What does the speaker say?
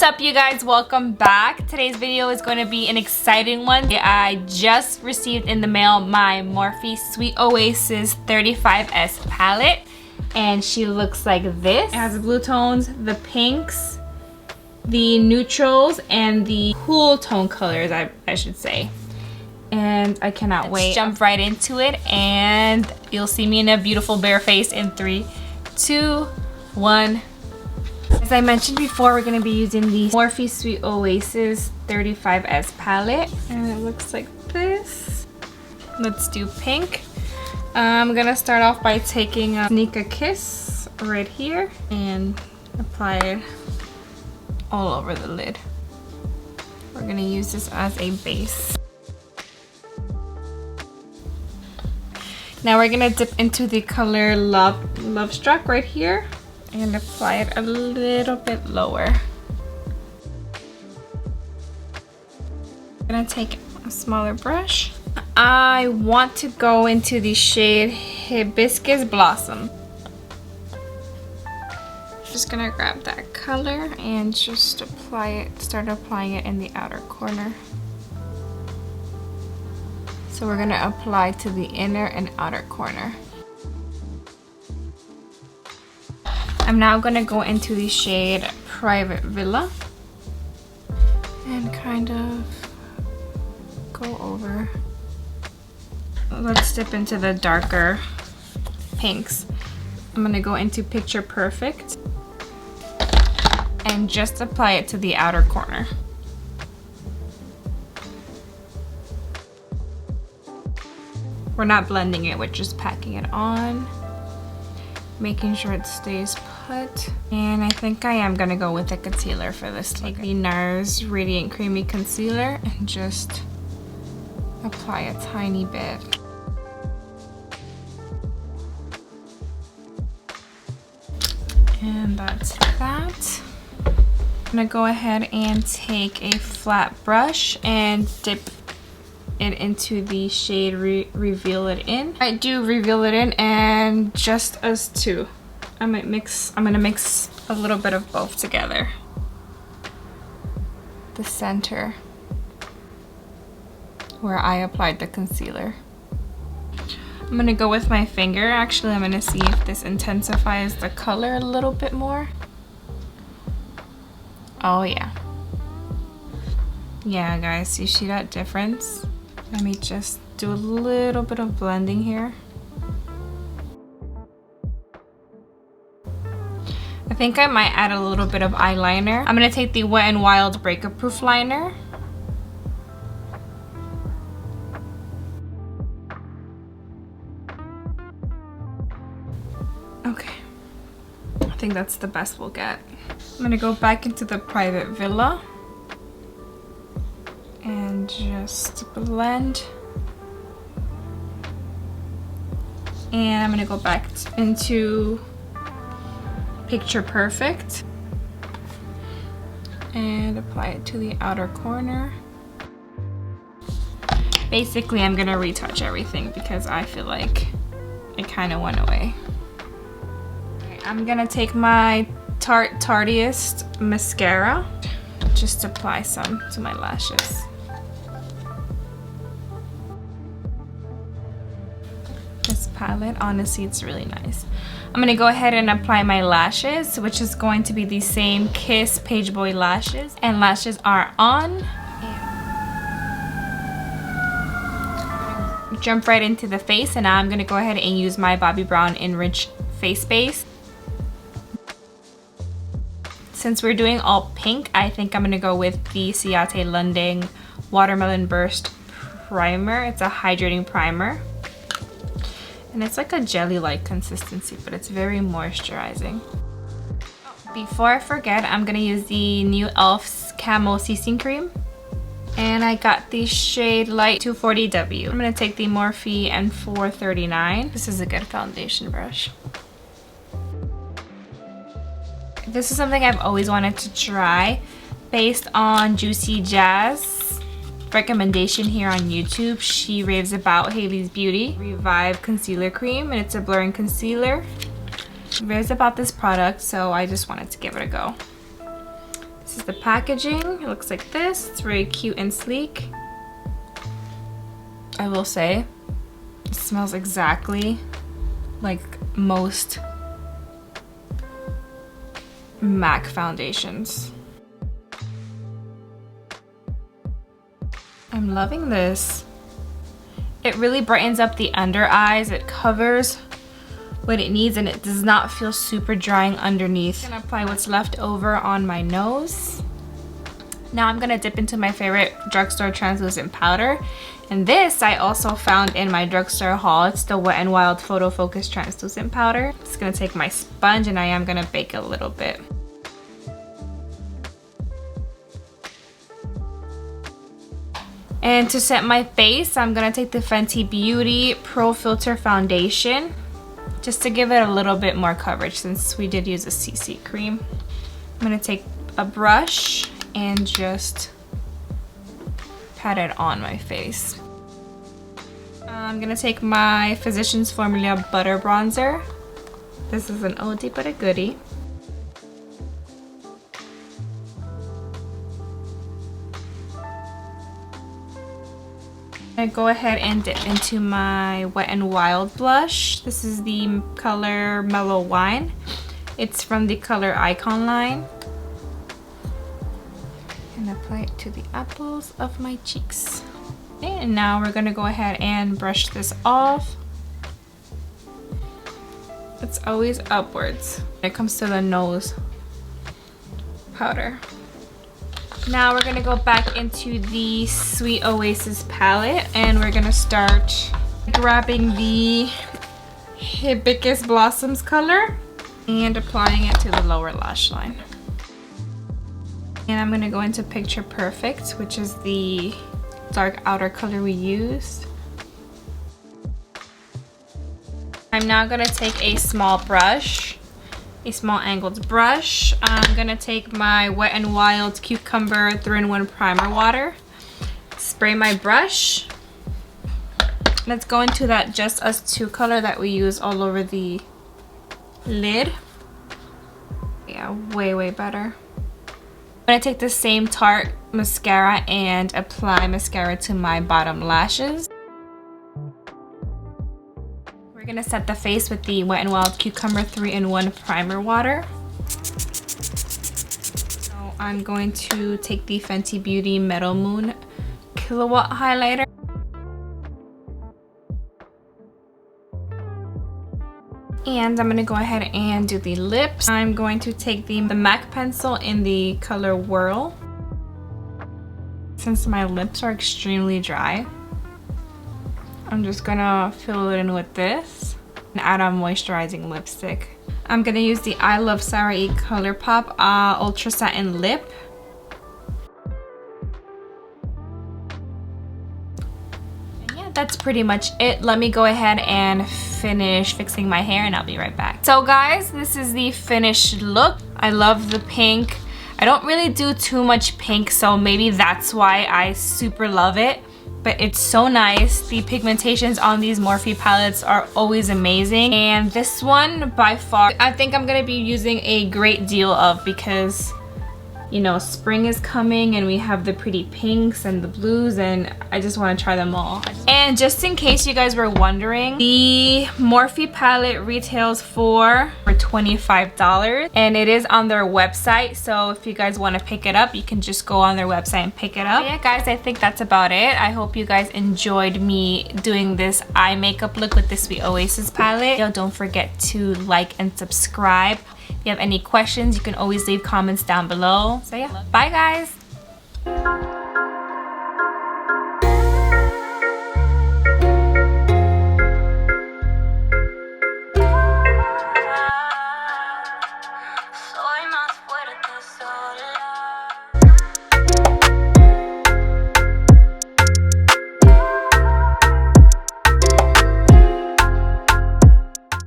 up, you guys? Welcome back. Today's video is going to be an exciting one. I just received in the mail my Morphe Sweet Oasis 35S palette, and she looks like this. It has the blue tones, the pinks, the neutrals, and the cool tone colors, I should say. And I cannot wait. Let's jump right into it, and you'll see me in a beautiful bare face in 3, 2, 1. As I mentioned before, we're going to be using the Morphe Sweet Oasis 35S palette, and it looks like this. Let's do pink. I'm going to start off by taking a Sneak a Kiss right here and apply it all over the lid. We're going to use this as a base. Now we're going to dip into the color Love Struck right here and apply it a little bit lower. I'm gonna take a smaller brush. I want to go into the shade Hibiscus Blossom. Just gonna grab that color and just start applying it in the outer corner. So we're gonna apply to the inner and outer corner. I'm now gonna go into the shade Private Villa and kind of go over. Let's dip into the darker pinks. I'm gonna go into Picture Perfect and just apply it to the outer corner. We're not blending it, we're just packing it on, making sure it stays put. And I think I am gonna go with a concealer for this. Take the NARS Radiant Creamy Concealer and just apply a tiny bit. And that's that. I'm gonna go ahead and take a flat brush and dip it into the shade Reveal It In. I do Reveal It In, and just as two. I'm gonna mix a little bit of both together. The center where I applied the concealer. I'm gonna go with my finger. Actually, I'm gonna see if this intensifies the color a little bit more. Oh yeah. Yeah, guys, you see that difference? Let me just do a little bit of blending here. I think I might add a little bit of eyeliner. I'm gonna take the Wet n Wild Breakup Proof liner. Okay, I think that's the best we'll get. I'm gonna go back into the Private Villa and just blend. And I'm gonna go back into Picture Perfect and apply it to the outer corner. Basically, I'm gonna retouch everything because I feel like it kind of went away. Okay, I'm gonna take my Tarte Tartiest mascara, just apply some to my lashes. This palette, honestly, it's really nice. I'm gonna go ahead and apply my lashes, which is going to be the same Kiss Pageboy lashes. And lashes are on. Jump right into the face, and now I'm gonna go ahead and use my Bobbi Brown Enriched Face Base. Since we're doing all pink, I think I'm gonna go with the Ciate Lunding Watermelon Burst Primer. It's a hydrating primer. And it's like a jelly-like consistency, but it's very moisturizing. Before I forget, I'm gonna use the new e.l.f.'s Camo CC Cream. And I got the shade Light 240W. I'm gonna take the Morphe N439. This is a good foundation brush. This is something I've always wanted to try based on Juicy Jazz recommendation here on YouTube. She raves about Hailey's Beauty Revive Concealer Cream, and it's a blurring concealer. She raves about this product, so I just wanted to give it a go. This This is the packaging. It looks like this. It's very cute and sleek. I will say, it smells exactly like most MAC foundations. I'm loving this. It really brightens up the under eyes. It covers what it needs and it does not feel super drying underneath. I'm gonna apply what's left over on my nose. Now I'm gonna dip into my favorite drugstore translucent powder. And this I also found in my drugstore haul. It's the Wet n Wild Photo Focus Translucent Powder. Just gonna take my sponge and I am gonna bake a little bit. And to set my face, I'm gonna take the Fenty Beauty Pro Filter Foundation just to give it a little bit more coverage since we did use a CC cream. I'm gonna take a brush and just pat it on my face. I'm gonna take my Physicians Formula Butter Bronzer. This is an oldie but a goodie. I'm gonna go ahead and dip into my Wet n Wild blush. This is the color Mellow Wine. It's from the color Icon line. And apply it to the apples of my cheeks. And now we're gonna go ahead and brush this off. It's always upwards when it comes to the nose powder. Now we're gonna go back into the Sweet Oasis palette and we're gonna start grabbing the Hibiscus Blossoms color and applying it to the lower lash line. And I'm gonna go into Picture Perfect, which is the dark outer color we used. I'm now gonna take a small brush, a small angled brush. I'm gonna take my Wet n Wild Cucumber 3-in-1 Primer Water, spray my brush. Let's go into that Just Us 2 color that we use all over the lid. Yeah, way better. I'm gonna take the same Tarte mascara and apply mascara to my bottom lashes. We're gonna set the face with the Wet n Wild Cucumber 3-in-1 Primer Water. So I'm going to take the Fenty Beauty Metal Moon Kilowatt Highlighter. And I'm gonna go ahead and do the lips. I'm going to take the MAC pencil in the color Whirl. Since my lips are extremely dry, I'm just gonna fill it in with this and add a moisturizing lipstick. I'm gonna use the I Love Sarah E ColourPop Ultra Satin Lip. That's pretty much it. Let me go ahead and finish fixing my hair and I'll be right back. So guys, this is the finished look. I love the pink. I don't really do too much pink, so maybe that's why I super love it. But it's so nice. The pigmentations on these Morphe palettes are always amazing. And this one, by far, I think I'm gonna be using a great deal of because, you know, spring is coming and we have the pretty pinks and the blues and I just want to try them all. And just in case you guys were wondering, the Morphe palette retails for $25 and it is on their website, so if you guys want to pick it up, you can just go on their website and pick it up. But yeah guys, I think that's about it. I hope you guys enjoyed me doing this eye makeup look with the Sweet Oasis palette. Yo, don't forget to like and subscribe. If you have any questions, you can always leave comments down below. So yeah, bye guys.